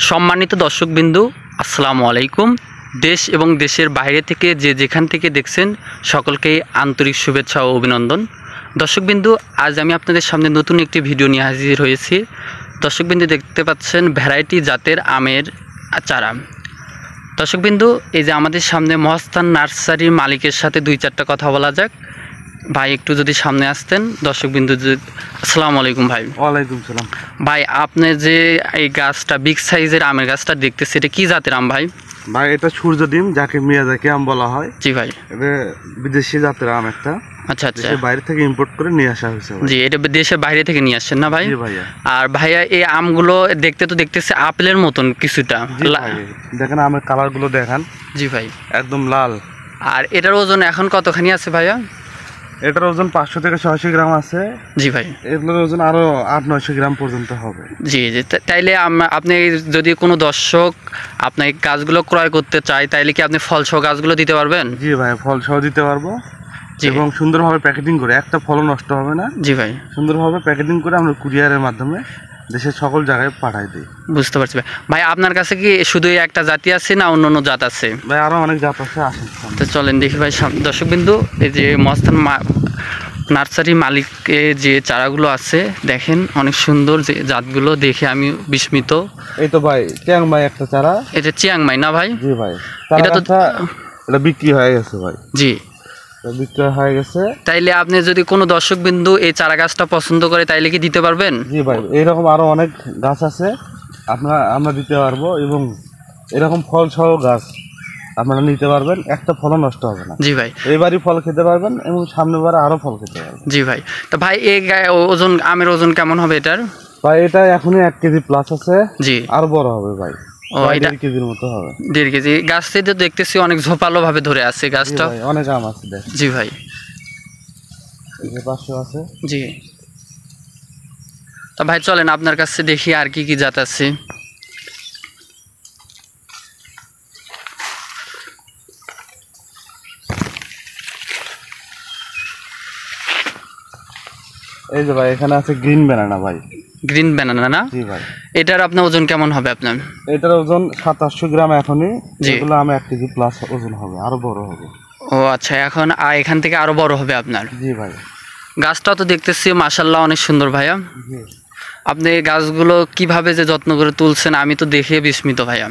সম্মানিত দর্শকবিন্দু, আসসালামু আলাইকুম। দেশ এবং দেশের বাইরে থেকে যে যেখান থেকে দেখছেন সকলকেই আন্তরিক শুভেচ্ছা ও অভিনন্দন। দর্শকবিন্দু, আজ আমি আপনাদের সামনে নতুন একটি ভিডিও নিয়ে হাজির হয়েছি। দর্শকবিন্দু, দেখতে পাচ্ছেন ভ্যারাইটি জাতের আমের চারা। দর্শকবিন্দু, এই যে আমাদের সামনে মহাস্থান নার্সারির মালিকের সাথে দুই চারটা কথা বলা যাক। ভাই একটু যদি সামনে আসতেন। দর্শকবিন্দু, আসসালামু আলাইকুম ভাই। ওয়ালাইকুম সালাম। ভাই, আপনি যে এই গাছটা বিগ সাইজের আমের গাছটা দেখতেছি, এটা কি জাতের আম ভাই? ভাই, এটা সূর্য ডিম, যাকে মিয়াজাকি আম বলা হয়। জি ভাই। এটা বিদেশি জাতের আম একটা। আচ্ছা আচ্ছা। বাইরে থেকে ইম্পোর্ট করে নিয়ে আসা হয়েছে। জি, এটা দেশের বাইরে থেকে নিয়ে আসছেন না ভাই? জি ভাইয়া। আর ভাইয়া, এই আমগুলো দেখতেছে আপেলের মতন কিছুটা। দেখেন আমের কালারগুলো দেখান। জি ভাই, একদম লাল। আর এটার ওজন এখন কতখানি আছে ভাইয়া? এটার ওজন 500 থেকে 600 গ্রাম আছে। জি ভাই। এগুলোর ওজন আরো 800-900 গ্রাম পর্যন্ত হবে। জি জি। তাইলে আপনি যদি কোনো দর্শক আপনার এই গাছগুলো ক্রয় করতে চায়, তাইলে কি আপনি ফলসহ গাছগুলো দিতে পারবেন? জি ভাই, ফল সহ দিতে পারবো। এবং সুন্দরভাবে প্যাকেটিং করে, একটা ফলও নষ্ট হবে না। জি ভাই। সুন্দরভাবে প্যাকেটিং করে আমরা কুরিয়ারের মাধ্যমে দেশের সকল জায়গায় পাঠাই দিই। বুঝতে পারছি ভাই। ভাই, আপনার কাছে কি শুধু একটা জাতি আছে না অন্য অন্য জাত আছে? ভাই, আরো অনেক জাত আছে, আসেন। তো চলেন দেখি ভাই। দর্শকবিন্দু, এই যে মহাস্থান নার্সারি মালিকে যে চারাগুলো আছে, দেখেন অনেক সুন্দর যে জাতগুলো, দেখে আমি বিস্মিত। এই তো ভাই, চিয়াংমাই একটা চারা। এটা চিয়াংমাই না ভাই? জি ভাই। এটা তো এটা বিক্রি হয়ে গেছে ভাই। জি, বিক্রি হয়ে গেছে। তাইলে আপনি যদি কোনো দর্শকবিন্দু এই চারা গাছটা পছন্দ করে, তাইলে কি দিতে পারবেন? জি ভাই, এরকম আরো অনেক গাছ আছে, আমরা দিতে পারবো। এবং এরকম ফল সহ গাছ আপনারা নিতে পারবেন, একটা ফলও নষ্ট হবে না। জি ভাই। এবারই ফল খেতে পারবেন এবং সামনের বারে আরো ফল খেতে পারবেন। জি ভাই। তো ভাই, এই ওজন, আমের ওজন কেমন হবে এটার? ভাই, এটা এখনই 1 কেজি প্লাস আছে। জি। আরো বড় হবে ভাই। ও, এটা 1.5 কেজির মতো হবে। 1.5 কেজি। গাছটা দেখতেছি অনেক ঝোপালো ভাবে ধরে আছে গাছটা। অনেক আম আছে দেখ। জি ভাই। এই যে 500 আছে। জি। তো ভাই, চলেন আপনার কাছে দেখি আর কি কি জাত আছে। এই যে ভাই, এখানে আছে গ্রিন ব্যানানা ভাই। গ্রিন ব্যানানা না? জি ভাই। এটার আপনার ওজন কেমন হবে আপনার? এটার ওজন 2700 গ্রাম এখনই। জি। এগুলো আমি 1 কেজি প্লাস ওজন হবে, আরো বড় হবে। ও আচ্ছা, এখন এখান থেকে আরো বড় হবে আপনার। জি ভাই। গাছটা তো দেখতেছি মাশাআল্লাহ অনেক সুন্দর ভাইয়া। জি। আপনি এই গাছগুলো কিভাবে যে যত্ন করে তুলছেন, আমি তো দেখে বিস্মিত ভাইয়া।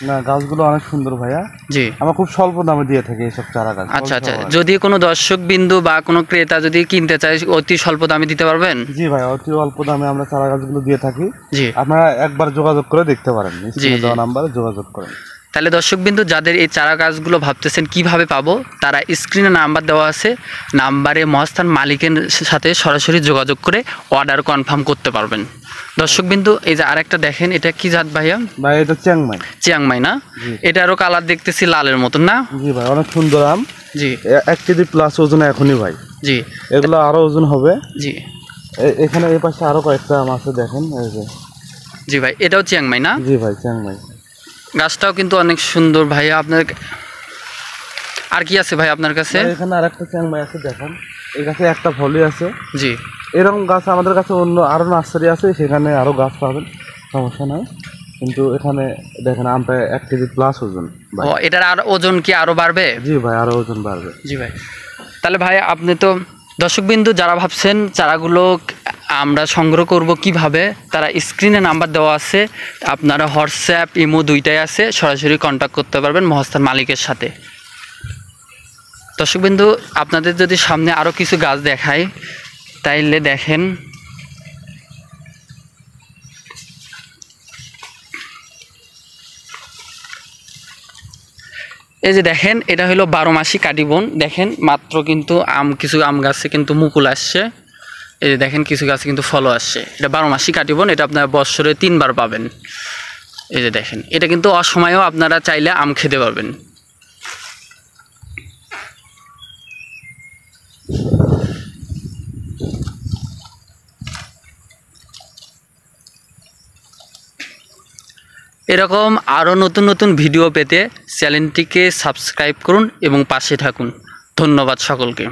না, গাছগুলো অনেক সুন্দর ভাইয়া। জি। আমরা খুব স্বল্প দামে দিয়ে থাকি এইসব চারা গাছ। আচ্ছা আচ্ছা। যদি কোনো দর্শক বিন্দু বা কোনো ক্রেতা যদি কিনতে চায়, অতি স্বল্প দামে দিতে পারবেন? জি ভাই, অতি অল্প দামে আমরা চারা গাছগুলো দিয়ে থাকি। জি। আপনারা একবার যোগাযোগ করে দেখতে পারেন, স্ক্রিনে দেওয়া নাম্বারে যোগাযোগ করেন। তাহলে দর্শকবিন্দু, যাদের এই চারা গাছগুলো ভাবতেছেন কিভাবে পাবো, তারা স্ক্রিনে নাম্বার দেওয়া আছে, নাম্বারে মহাস্থান মালিকের সাথে সরাসরি যোগাযোগ করে অর্ডার কনফার্ম করতে পারবেন। দর্শকবিন্দু, এই যে আরেকটা দেখেন, এটা কি জাত ভাইয়া? ভাই, এটা চিয়াংমাই। চিয়াংমাই না? এটারও কালার দেখতেছি লালের মতন না? জি ভাই, অনেক সুন্দর আম। জি। 1 কেজি প্লাস ওজন এখনই ভাই। জি। এগুলো আরো ওজন হবে। জি। এখানে এই পাশে আরো কয়েকটা আম আছে, দেখেন এই যে। জি ভাই, এটাও চিয়াংমাই না? জি ভাই, চিয়াংমাই। গাছটাও কিন্তু অনেক সুন্দর ভাইয়া। আপনার আর কি আছে ভাই আপনার কাছে? এখানে আরেকটা চিয়াংমাই আছে, দেখেন। এই গাছে একটা ফলই আছে। জি। এরকম গাছ আমাদের কাছে অন্য আরো নার্সারি আছে, সেখানে আরো গাছ পাবেন, সমস্যা নাই। কিন্তু এখানে দেখেন আমটা 1 কেজি প্লাস ওজন। ও, এটার আর ওজন কি আরো বাড়বে? জি ভাই, আরো ওজন বাড়বে। জি ভাই। তাহলে ভাই, আপনি তো দর্শকবিন্দু যারা ভাবছেন চারাগুলো আমরা সংগ্রহ করব কিভাবে, তারা স্ক্রিনে নাম্বার দেওয়া আছে, আপনারা হোয়াটসঅ্যাপ ইমো দুইটাই আছে, সরাসরি কন্ট্যাক্ট করতে পারবেন মহাস্থান মালিকের সাথে। দর্শকবিন্দু, আপনাদের যদি সামনে আরও কিছু গাছ দেখায়, তাইলে দেখেন। এই যে দেখেন, এটা হলো 12 মাসি কাটিবন। দেখেন মাত্র কিন্তু কিছু আম গাছে কিন্তু মুকুল আসছে। এই যে দেখেন, কিছু গাছে কিন্তু ফলও আসছে। এটা 12 মাসি কাটিবন। এটা আপনারা বছরে 3 বার পাবেন। এই যে দেখেন, এটা কিন্তু অসময়েও আপনারা চাইলে আম খেতে পারবেন। এরকম আরও নতুন নতুন ভিডিও পেতে চ্যানেলটিকে সাবস্ক্রাইব করুন এবং পাশে থাকুন। ধন্যবাদ সকলকে।